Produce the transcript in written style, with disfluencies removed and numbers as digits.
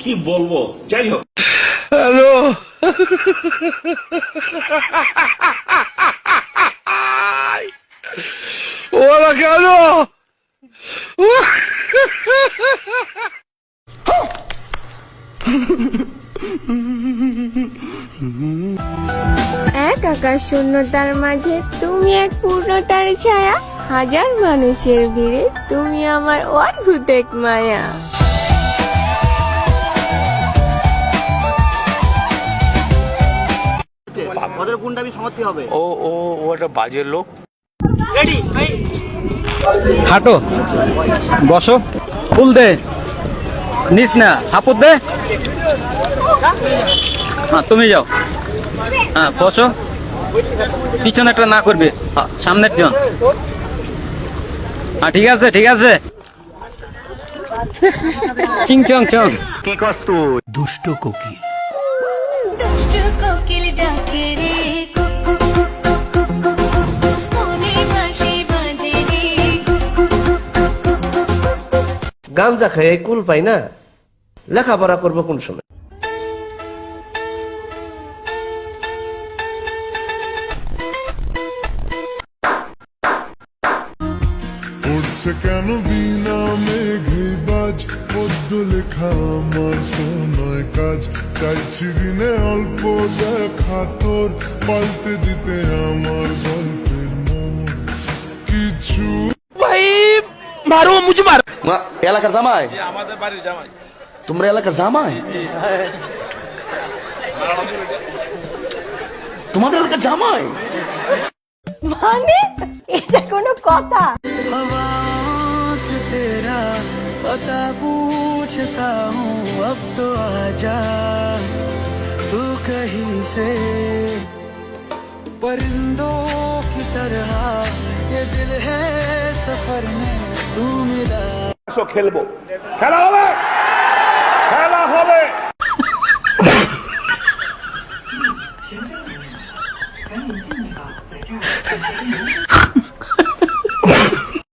কি বলবো, যাই হোক। হ্যালো ওরা কেন এক আকাশ শূন্যতার মাঝে তুমি এক পূর্ণতার ছায়া, হাজার মানুষের ভিড়ে তুমি আমার অদ্ভুত এক মায়া। ওদের গুন্ডামি সমাপ্তি হবে। ও ও ও একটা বাজে লোক। হাঁটো, বসো, ফুল দে, নিস না, হাপুর দে। হ্যাঁ তুমি যাও, হ্যাঁ বসো, পিছনে একটা না করবে, সামনের জন। হ্যাঁ ঠিক আছে ঠিক আছে। চিং চং চং। কি কষ্ট দুষ্ট কোকিল। দুষ্ট কোকিল ডাকে রে, কুকু কুকু কুকু, মনে বাঁশি বাজে রে, গাঞ্জা খাই কুল পাই না, লেখাপড়া করবো কোন সময়? উঠছে কেন বিনা মেঘে বাজ, পদ্ম লেখা আমার তো নয় কাজ। চাইছি দিনে অল্প দেখা তোর, পাল্টে দিতে আমার গল্পের মোড় কিছু। মারো মুঝে মার। এলাকার জামাই, আমাদের বাড়ির জামাই। তোমরা এলাকার জামাই? তোমাদের এলাকার জামাই মানে এটা কোনো কথা? तेरा पता पूछता हूँ, अब तो आजा तू कहीं से। परिंदों की तरह ये दिल है सफर में तू मिला। খেলবো, খেলা হবে।